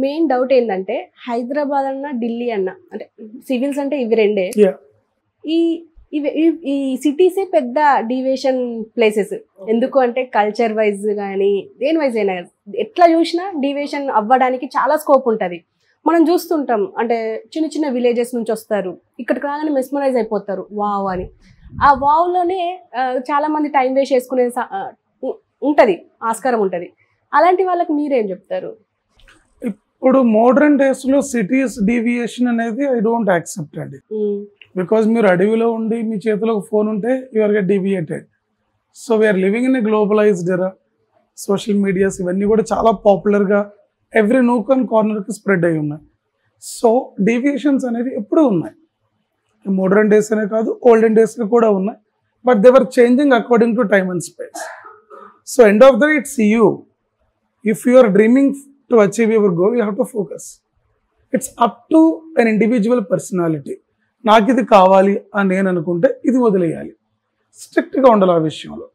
Main doubt ఏంటంటే హైదరాబాద్ అన్న ఢిల్లీ అన్న అంటే సివిల్స్ అంటే ఇవి రెండే. ఈ ఈ సిటీసే పెద్ద డివియేషన్ ప్లేసెస్. ఎందుకు అంటే కల్చర్ వైజ్ కానీ దేని వైజ్ అయినా ఎట్లా చూసినా డివియేషన్ అవ్వడానికి చాలా స్కోప్ ఉంటుంది. మనం చూస్తుంటాం అంటే చిన్న చిన్న విలేజెస్ నుంచి వస్తారు, ఇక్కడికి రాగానే మెస్మరైజ్ అయిపోతారు వావ్ అని. ఆ వావ్లోనే చాలా మంది టైం వేస్ట్ చేసుకునే ఉంటుంది, ఆస్కారం ఉంటుంది. అలాంటి వాళ్ళకి మీరేం చెప్తారు? ఇప్పుడు మోడర్న్ డేస్ లో సిటీస్ డీవియేషన్ అనేది ఐ డోంట్ యాక్సెప్ట్ అండి. బికాజ్ మీరు అడవిలో ఉండి మీ చేతిలో ఒక ఫోన్ ఉంటే you are get deviated. So we are living in a globalized era. Social medias ఇవన్నీ కూడా చాలా పాపులర్గా ఎవ్రీ నూక్ అండ్ కార్నర్కి స్ప్రెడ్ అయి ఉన్నాయి. సో డీవియేషన్స్ అనేవి ఎప్పుడూ ఉన్నాయి, మోడర్న్ డేస్ అనే కాదు ఓల్డెన్ డేస్లో కూడా ఉన్నాయి. But they were changing according to time and space. So end of the day it's you. If you are dreaming to achieve your goal you have to focus. It's up to an individual personality. నాకు ఇది కావాలి అని నేను అనుకుంటే ఇది వదిలేయాలి, స్ట్రిక్ట్గా ఉండాలి ఆ విషయంలో.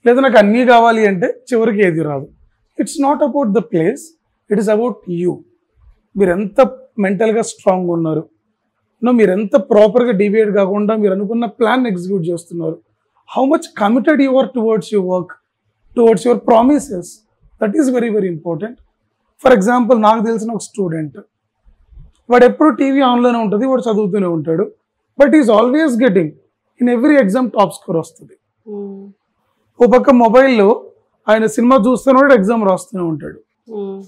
లేదా నాకు అన్నీ కావాలి అంటే చివరికి ఏది రాదు. It's not about the place, it is about you. మీరు ఎంత మెంటల్గా స్ట్రాంగ్ ఉన్నారు, మీరు ఎంత ప్రాపర్గా డివియేట్ కాకుండా మీరు అనుకున్న ప్లాన్ ఎగ్జిక్యూట్ చేస్తున్నారు, how much committed you are towards your work, towards your promises, that is very very important. For example నాకు తెలిసిన ఒక స్టూడెంట్, వాడు ఎప్పుడు టీవీ ఆన్లోనే ఉంటుంది, వాడు చదువుతూనే ఉంటాడు, but is always getting in every exam top score వస్తుంది. ఓ పక్క మొబైల్లో ఆయన సినిమా చూస్తూనే ఎగ్జామ్ రాస్తూనే ఉంటాడు,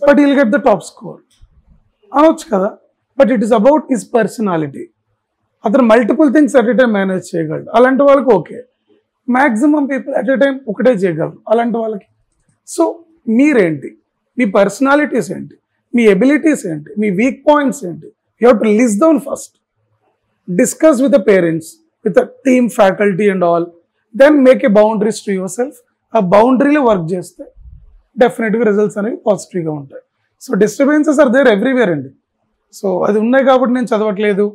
but will get the top score అనొచ్చు కదా. But it is about his personality. అతను multiple things at a time manage చేయగలడు. అలాంటి వాళ్ళకి okay. Maximum people at a time ఒకటే చేయగలరు అలాంటి వాళ్ళకి. సో మీరేంటి, మీ పర్సనాలిటీస్ ఏంటి, మీ ఎబిలిటీస్ ఏంటి, మీ వీక్ పాయింట్స్ ఏంటి, you have to list down first. Discuss with the parents, with the team, faculty and all. Then make a boundaries to yourself. ఆ బౌండరీలో వర్క్ చేస్తే డెఫినెట్గా రిజల్ట్స్ అనేవి పాజిటివ్గా ఉంటాయి. So disturbances are there everywhere అండి. So అది ఉన్నాయి కాబట్టి నేను చదవట్లేదు,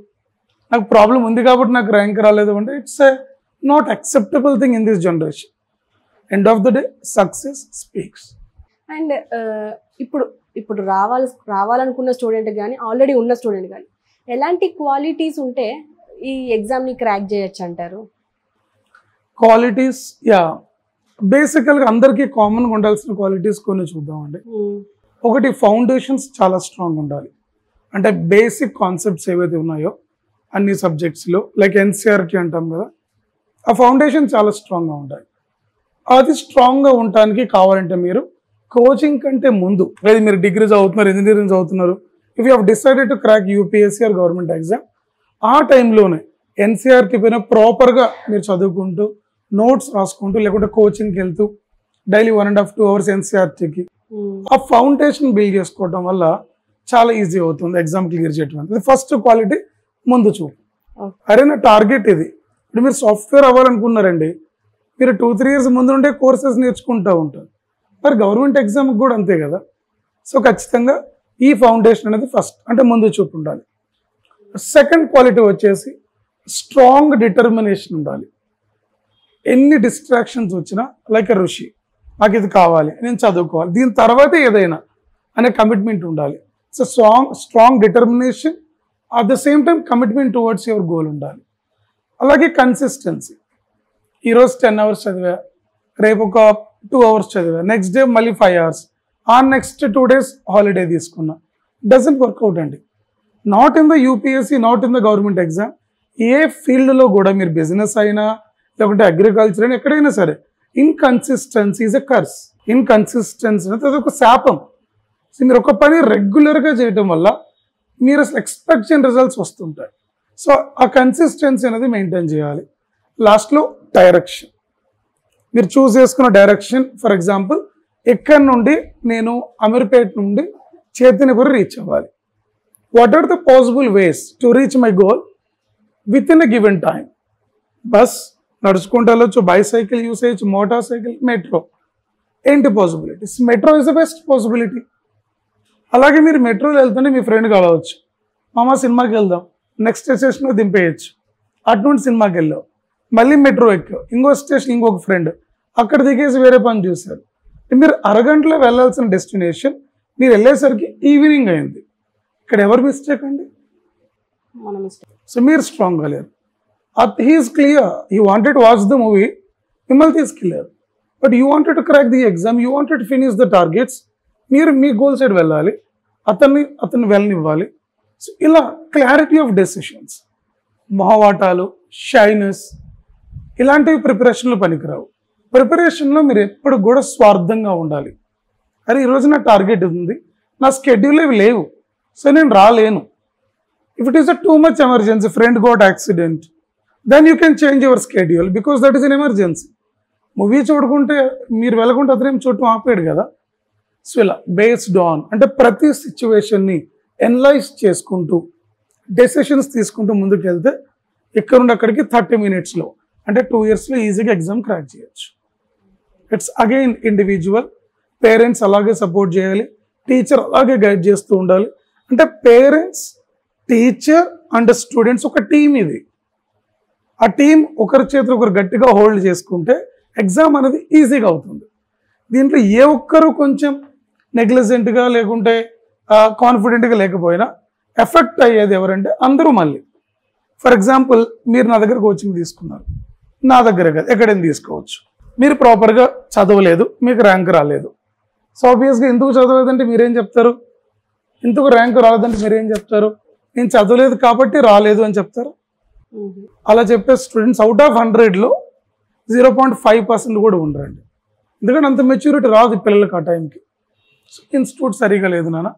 నాకు ప్రాబ్లం ఉంది కాబట్టి నాకు ర్యాంక్ రాలేదు అంటే it's a not acceptable thing in this generation. End of the day success speaks. And ఇప్పుడు రావాలనుకున్న స్టూడెంట్ కానీ ఆల్రెడీ ఉన్న స్టూడెంట్ కానీ ఎలాంటి క్వాలిటీస్ ఉంటే ఈ ఎగ్జామ్ని క్రాక్ చేయొచ్చు అంటారు? క్వాలిటీస్ బేసికల్గా అందరికీ కామన్గా ఉండాల్సిన క్వాలిటీస్ కొన్ని చూద్దామండి. ఒకటి, ఫౌండేషన్స్ చాలా స్ట్రాంగ్ ఉండాలి. అంటే బేసిక్ కాన్సెప్ట్స్ ఏవైతే ఉన్నాయో అన్ని సబ్జెక్ట్స్లో, లైక్ ఎన్సీఆర్టీ అంటాం కదా, ఆ ఫౌండేషన్ చాలా స్ట్రాంగ్గా ఉండాలి. అది స్ట్రాంగ్గా ఉండటానికి కావాలంటే మీరు కోచింగ్ కంటే ముందు, లేదా మీరు డిగ్రీ చదువుతున్నారు, ఇంజనీరింగ్ చదువుతున్నారు, if you have decided to crack UPSC or government exam, ఆ టైంలోనే ఎన్సీఆర్టీ పైన ప్రాపర్గా మీరు చదువుకుంటూ నోట్స్ రాసుకుంటూ లేకుంటే కోచింగ్కి వెళ్తూ డైలీ 1.5 to 2 hours ఎన్సీఆర్టీకి ఆ ఫౌండేషన్ బిల్డ్ చేసుకోవడం వల్ల చాలా ఈజీ అవుతుంది ఎగ్జామ్ క్లియర్ చేయడం. అది ఫస్ట్ క్వాలిటీ ముందు చూపు. అరే నా టార్గెట్ ఇది. ఇప్పుడు మీరు సాఫ్ట్వేర్ అవ్వాలనుకున్నారండి, మీరు 2-3 years ముందు నుండే కోర్సెస్ నేర్చుకుంటూ ఉంటారు. మరి గవర్నమెంట్ ఎగ్జామ్కి కూడా అంతే కదా. సో ఖచ్చితంగా ఈ ఫౌండేషన్ అనేది ఫస్ట్, అంటే ముందు చూపు ఉండాలి. సెకండ్ క్వాలిటీ వచ్చేసి స్ట్రాంగ్ డిటర్మినేషన్ ఉండాలి. ఎన్ని డిస్ట్రాక్షన్స్ వచ్చినా లైక్ ఎ ఋషి, నాకు ఇది కావాలి, నేను చదువుకోవాలి, దీని తర్వాతే ఏదైనా అనే కమిట్మెంట్ ఉండాలి. So strong determination, at the same time commitment towards your goal ఉండాలి. అలాగే కన్సిస్టెన్సీ. ఈరోజు 10 hours చదివా, రేపు ఒక 2 hours చదివా, నెక్స్ట్ డే మళ్ళీ 5 hours, ఆ నెక్స్ట్ 2 days హాలిడే తీసుకున్నా, డజంట్ వర్కౌట్ అండి. Not in the UPSC, not in the government exam, ఏ ఫీల్డ్లో కూడా మీరు బిజినెస్ అయినా లేకుంటే అగ్రికల్చర్ అయినా ఎక్కడైనా సరే inconsistency is a curse. Inconsistency అనేది అది ఒక శాపం. సో మీరు ఒక పని రెగ్యులర్గా చేయడం వల్ల మీరు అసలు ఎక్స్పెక్ట్ చేయని రిజల్ట్స్ వస్తుంటాయి. సో ఆ కన్సిస్టెన్సీ అనేది మెయింటైన్ చేయాలి. లాస్ట్లో డైరెక్షన్, మీరు చూస్ చేసుకున్న డైరెక్షన్. ఫర్ ఎగ్జాంపుల్, ఎక్కడి నుండి నేను అమీర్పేట్ నుండి చైతన్యపురి రీచ్ అవ్వాలి, what are the possible ways to reach my goal within a given time. Bus నడుచుకుంటూ వెళ్ళొచ్చు, బైసైకిల్ యూస్ చేయొచ్చు, మోటార్ సైకిల్, మెట్రో. ఏంటి possibilities? Metro is the best possibility. అలాగే మీరు మెట్రోలో వెళ్తుంటే మీ ఫ్రెండ్ కలవచ్చు, మామ సినిమాకి వెళ్దాం, నెక్స్ట్ స్టేషన్లో దింపేయచ్చు, అటు నుండి సినిమాకి వెళ్ళావు, మళ్ళీ మెట్రో ఎక్కావు, ఇంకో స్టేషన్ ఇంకొక ఫ్రెండ్, అక్కడ దిగేసి వేరే పని చూశారు. మీరు అరగంటలో వెళ్ళాల్సిన డెస్టినేషన్ మీరు వెళ్ళేసరికి ఈవినింగ్ అయింది. ఇక్కడ ఎవరు మిస్టేక్ అండి? మన మిస్టేక్. సో మీరు స్ట్రాంగ్ అవ్వలేరు. He is clear, you wanted to watch the movie, మిమ్మల్ని తీసుకెళ్ళారు. But you wanted to crack the exam, you wanted to finish the targets. మీరు మీ గోల్ సైడ్ వెళ్ళాలి, అతన్ని వెళ్ళనివ్వాలి. సో ఇలా క్లారిటీ ఆఫ్ డెసిషన్స్, మొహవాటాలు, షైనెస్ ఇలాంటివి ప్రిపరేషన్లో పనికిరావు. ప్రిపరేషన్లో మీరు ఎప్పుడు కూడా స్వార్థంగా ఉండాలి. అరే ఈరోజు నా టార్గెట్ ఉంది, నా స్కెడ్యూల్ ఇవి లేవు, సో నేను రాలేను. If it is a too much emergency, friend got accident, then you can change your schedule because that is an emergency. Movie చూడుకుంటే మీరు వెళ్ళకుంటే అతనేం చూడటం ఆపేడు కదా. సో ఇలా బేస్డ్ ఆన్ అంటే ప్రతి సిచ్యువేషన్ని ఎనలైజ్ చేసుకుంటూ డెసిషన్స్ తీసుకుంటూ ముందుకు వెళ్తే ఇక్కడ నుండి అక్కడికి 30 minutesలో అంటే 2 yearsలో ఈజీగా ఎగ్జామ్ క్రాక్ చేయొచ్చు. It's again individual. పేరెంట్స్ అలాగే సపోర్ట్ చేయాలి, టీచర్ అలాగే గైడ్ చేస్తూ ఉండాలి. అంటే పేరెంట్స్, టీచర్ అండ్ స్టూడెంట్స్ ఒక టీం. ఇది ఆ టీం ఒకరి చేతులు ఒకరు గట్టిగా హోల్డ్ చేసుకుంటే ఎగ్జామ్ అనేది ఈజీగా అవుతుంది. దీంట్లో ఏ ఒక్కరు కొంచెం నెగ్లిజెంట్గా లేకుంటే కాన్ఫిడెంట్గా లేకపోయినా ఎఫెక్ట్ అయ్యేది ఎవరంటే అందరూ. మళ్ళీ ఫర్ ఎగ్జాంపుల్ మీరు నా దగ్గర కోచింగ్ తీసుకున్నారు, నా దగ్గర కాదు ఎక్కడైనా తీసుకోవచ్చు. మీరు ప్రాపర్గా చదవలేదు, మీకు ర్యాంక్ రాలేదు. సో ఆబ్వియస్గా ఎందుకు చదవలేదంటే మీరేం చెప్తారు? ఎందుకు ర్యాంక్ రాలేదంటే మీరేం చెప్తారు? నేను చదవలేదు కాబట్టి రాలేదు అని చెప్తారు. అలా చెప్పే స్టూడెంట్స్ అవుట్ ఆఫ్ 100లో 0.5% కూడా ఉండరండి. ఎందుకంటే అంత మెచ్యూరిటీ రాదు పిల్లలకి ఆ టైంకి. ఇన్స్టిట్యూట్ సరిగా లేదు నాన్న,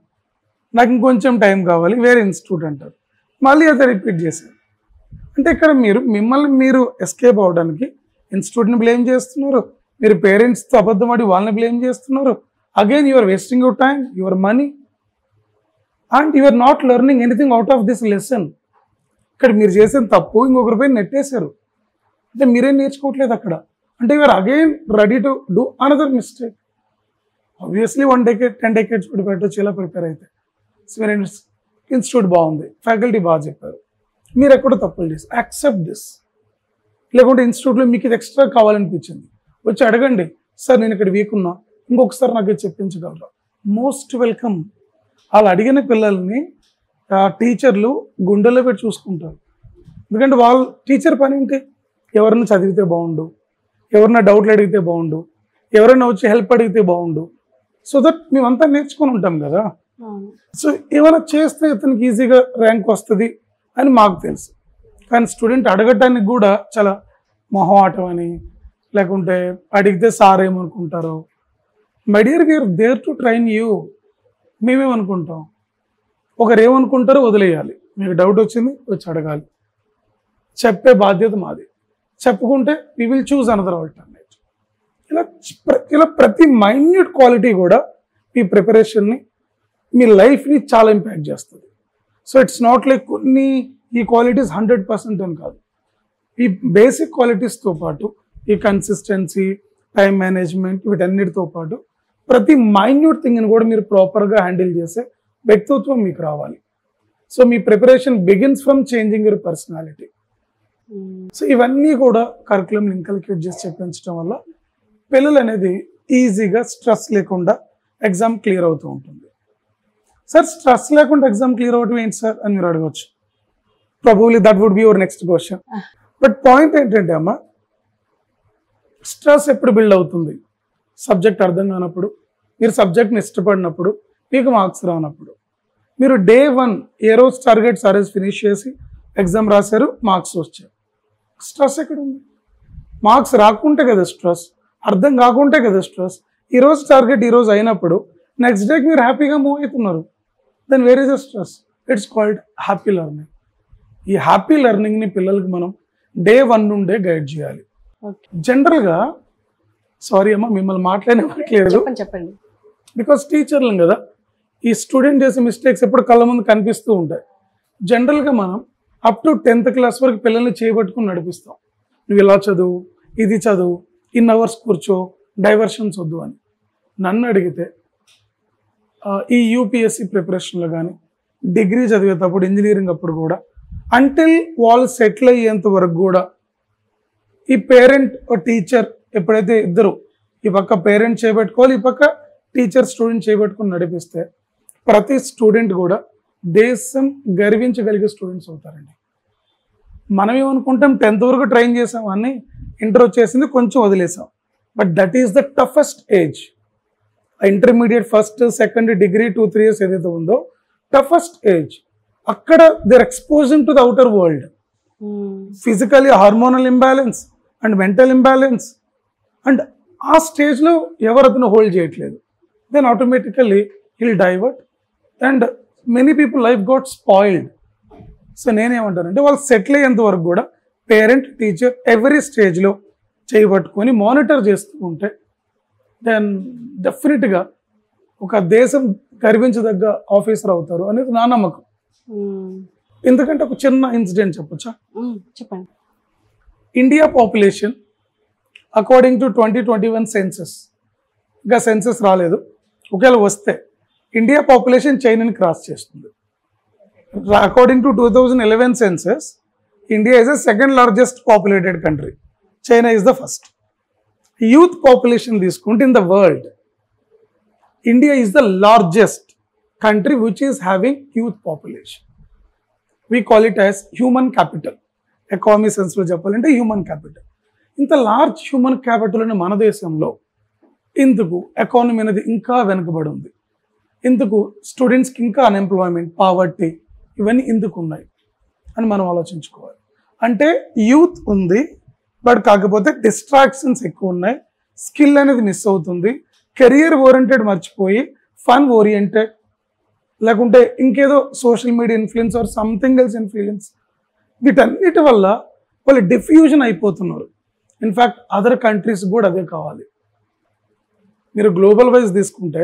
నాకు ఇంకొంచెం టైం కావాలి, వేరే ఇన్స్టిట్యూట్ అంటారు. మళ్ళీ అదే రిపీట్ చేశారు. అంటే ఇక్కడ మిమ్మల్ని మీరు ఎస్కేప్ అవడానికి ఇన్స్టిట్యూట్ని బ్లేమ్ చేస్తున్నారు, మీరు పేరెంట్స్తో అబద్ధం ఆడి వాళ్ళని బ్లేమ్ చేస్తున్నారు. Again you are wasting your time, your money, and you are not learning anything out of this lesson. ఇక్కడ మీరు చేసిన తప్పు ఇంకొకరిపై నెట్టేశారు, అంటే మీరేం నేర్చుకోవట్లేదు అక్కడ. అంటే you are again ready to do another mistake. Obviously 1 decade 10 decades కూడా పెట్టచ్చు ఇలా ప్రిపేర్ అయితే. ఇన్స్టిట్యూట్ బాగుంది, ఫ్యాకల్టీ బాగా చెప్పారు, మీరు ఎక్కడ తప్పులు చేసి యాక్సెప్ట్ దిస్. లేకుంటే ఇన్స్టిట్యూట్లో మీకు ఇది ఎక్స్ట్రా కావాలనిపించింది, వచ్చి అడగండి, సార్ నేను ఇక్కడ వీక్ ఉన్నా, ఇంకొకసారి నాకు ఇది చెప్పించగలరా? Most welcome. వాళ్ళు అడిగిన పిల్లల్ని టీచర్లు గుండెల్లో పెట్టి చూసుకుంటారు. ఎందుకంటే వాళ్ళు టీచర్ పని ఏంటి? ఎవరైనా చదివితే బాగుండు, ఎవరైనా డౌట్లు అడిగితే బాగుండు, ఎవరైనా వచ్చి హెల్ప్ అడిగితే బాగుండు. సో దట్ మేమంతా నేర్చుకొని ఉంటాం కదా. సో ఏమైనా చేస్తే ఇతనికి ఈజీగా ర్యాంక్ వస్తుంది అని మాకు తెలుసు. కానీ స్టూడెంట్ అడగటానికి కూడా చాలా మొహమాటం అని, లేకుంటే అడిగితే సార్ ఏమనుకుంటారో. My dear, we are there to train you. మేమేమనుకుంటాం, ఒకరు ఏమనుకుంటారో వదిలేయాలి. మీకు డౌట్ వచ్చింది వచ్చి అడగాలి, చెప్పే బాధ్యత మాది. చెప్పుకుంటే we will choose another alternate. ఇలా ప్రతి మైన్యూట్ క్వాలిటీ కూడా మీ ప్రిపరేషన్ని, మీ లైఫ్ని చాలా ఇంపాక్ట్ చేస్తుంది. సో ఇట్స్ నాట్ లైక్ కొన్ని ఈ క్వాలిటీస్ 100% అని కాదు. ఈ బేసిక్ క్వాలిటీస్తో పాటు ఈ కన్సిస్టెన్సీ, టైం మేనేజ్మెంట్, వీటన్నిటితో పాటు ప్రతి మైన్యూట్ థింగ్ని కూడా మీరు ప్రాపర్గా హ్యాండిల్ చేసే వ్యక్తిత్వం మీకు రావాలి. So me preparation begins from changing your personality. So ఇవన్నీ కూడా కరికులం ఇంకల్క్యూట్ చేసి చెప్పించడం వల్ల పిల్లలు అనేది ఈజీగా స్ట్రెస్ లేకుండా ఎగ్జామ్ క్లియర్ అవుతూ ఉంటుంది. సార్ స్ట్రెస్ లేకుండా ఎగ్జామ్ క్లియర్ అవ్వటం ఏంటి సార్ అని మీరు అడగవచ్చు. Probably that would be your next question. But point ఏంటంటే అమ్మా, స్ట్రెస్ ఎప్పుడు బిల్డ్ అవుతుంది? సబ్జెక్ట్ అర్థం కానప్పుడు, మీరు సబ్జెక్ట్ని ఇష్టపడినప్పుడు, మీకు మార్క్స్ రానప్పుడు. మీరు డే 1 ఏ రోజు టార్గెట్స్ ఆ రోజు ఫినిష్ చేసి ఎగ్జామ్ రాశారు, మార్క్స్ వచ్చాయి. స్ట్రెస్ ఎక్కడ ఉంది? మార్క్స్ రాకుంటే కదా స్ట్రెస్, అర్థం కాకుంటే కదా స్ట్రెస్. ఈరోజు టార్గెట్ ఈరోజు అయినప్పుడు నెక్స్ట్ డేకి మీరు హ్యాపీగా మూవ్ అవుతున్నారు. Then where is the stress? It's called happy learning. ఈ హ్యాపీ లెర్నింగ్ని పిల్లలకి మనం డే 1 నుండే గైడ్ చేయాలి. జనరల్గా సారీ అమ్మా మిమ్మల్ని మాట్లాడలేదు, చెప్పండి. బికాస్ టీచర్లం కదా, ఈ స్టూడెంట్ చేసే మిస్టేక్స్ ఎప్పుడు కళ్ళ ముందు కనిపిస్తూ ఉంటాయి. జనరల్గా మనం అప్ టు 10th class వరకు పిల్లల్ని చేయబట్టుకుని నడిపిస్తాం. నువ్వు ఇలా చదువు, ఇది చదువు, ఇన్ అవర్స్ కూర్చో, డైవర్షన్స్ వద్దు అని. నన్ను అడిగితే ఈ యూపీఎస్సీ ప్రిపరేషన్లో కానీ, డిగ్రీ చదివేటప్పుడు, ఇంజనీరింగ్ అప్పుడు కూడా, అంటిల్ వాళ్ళు సెటిల్ అయ్యేంత వరకు కూడా ఈ పేరెంట్ టీచర్ ఎప్పుడైతే ఇద్దరు, ఈ పక్క పేరెంట్ చేయబెట్టుకోవాలి, ఈ పక్క టీచర్ స్టూడెంట్ చేయబెట్టుకుని నడిపిస్తే ప్రతి స్టూడెంట్ కూడా దేశం గర్వించగలిగే స్టూడెంట్స్ అవుతారండి. మనం ఏమనుకుంటాం 10th వరకు ట్రైన్ చేసాం అని, ఇంటర్ వచ్చేసింది కొంచెం వదిలేసాం. But that is the toughest age. Intermediate first second degree 2-3 years ఏదైతే ఉందో టఫెస్ట్ ఏజ్. అక్కడ there exposing to the outer world, physically hormonal imbalance and mental imbalance. And ఆ స్టేజ్లో ఎవరు అతను హోల్డ్ చేయట్లేదు. Then automatically he'll divert and many people life got spoiled. So నేనేమంటానంటే వాళ్ళు సెటిల్ అయ్యేంత వరకు కూడా పేరెంట్ టీచర్ ఎవరీ స్టేజ్లో చేయబట్టుకొని మానిటర్ చేస్తూ ఉంటే దెన్ డెఫినెట్గా ఒక దేశం గర్వించదగ్గ ఆఫీసర్ అవుతారు అనేది నా నమ్మకం. ఎందుకంటే ఒక చిన్న ఇన్సిడెంట్ చెప్పొచ్చా? చెప్పండి. India population according to 2021 census, ఇంకా సెన్సస్ రాలేదు, ఒకవేళ వస్తే ఇండియా పాపులేషన్ చైనాని క్రాస్ చేస్తుంది. According to 2011 census, India is the second largest populated country, China is the first. Youth population తీసుకుంటే in the world, India is the largest country which is having youth population. We call it as human capital. Economy సెన్స్లో చెప్పాలంటే human capital. ఇంత large human capital అని మన దేశంలో ఇందుకు economy అనేది ఇంకా వెనుకబడి ఉంది. ఇందుకు స్టూడెంట్స్కి ఇంకా అన్ఎంప్లాయ్మెంట్, పావర్టీ ఇవన్నీ ఎందుకు ఉన్నాయి అని మనం ఆలోచించుకోవాలి. అంటే యూత్ ఉంది, బట్ కాకపోతే డిస్ట్రాక్షన్స్ ఎక్కువ ఉన్నాయి, స్కిల్ అనేది మిస్ అవుతుంది, కెరియర్ ఓరియంటెడ్ మర్చిపోయి ఫన్ ఓరియంటెడ్, లేకుంటే ఇంకేదో social media influence or something else influence, వీటన్నిటి వల్ల వాళ్ళు డిఫ్యూజన్ అయిపోతున్నారు. ఇన్ఫ్యాక్ట్ అదర్ కంట్రీస్ కూడా అదే కావాలి. మీరు గ్లోబల్ వైజ్ తీసుకుంటే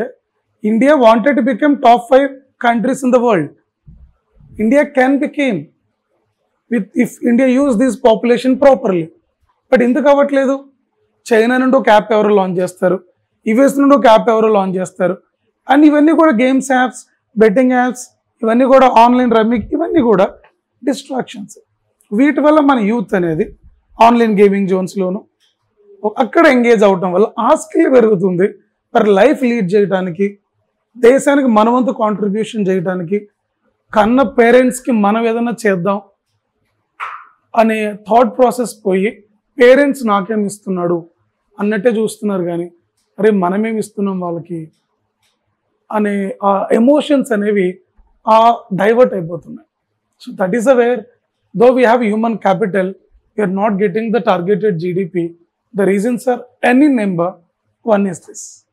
India wanted to become top 5 countries in the world. India can become if India use this population properly. But ఎందుకు అవ్వట్లేదు? చైనా నుండి ఒక యాప్ ఎవరు లాంచ్ చేస్తారు, యుఎస్ నుండి ఒక యాప్ ఎవరు లాంచ్ చేస్తారు, అండ్ ఇవన్నీ కూడా గేమ్స్ యాప్స్, బెట్టింగ్ యాప్స్, ఇవన్నీ కూడా ఆన్లైన్ రమ్మింగ్, ఇవన్నీ కూడా డిస్ట్రాక్షన్స్. వీటి వల్ల మన యూత్ అనేది ఆన్లైన్ గేమింగ్ జోన్స్లోను అక్కడ ఎంగేజ్ అవటం వల్ల ఆ స్కిల్ పెరుగుతుంది. మరి లైఫ్ లీడ్ చేయడానికి, దేశానికి మనవంతు కాంట్రిబ్యూషన్ చేయడానికి, కన్న పేరెంట్స్కి మనం ఏదైనా చేద్దాం అనే థాట్ ప్రాసెస్ పోయి పేరెంట్స్ నాకేమి ఇస్తున్నాడు అన్నట్టే చూస్తున్నారు. కానీ అరే మనమేమి ఇస్తున్నాం వాళ్ళకి అనే ఆ ఎమోషన్స్ అనేవి డైవర్ట్ అయిపోతున్నాయి. So that is where though we have human capital, we are not getting the targeted GDP. The reasons are any number. One is this.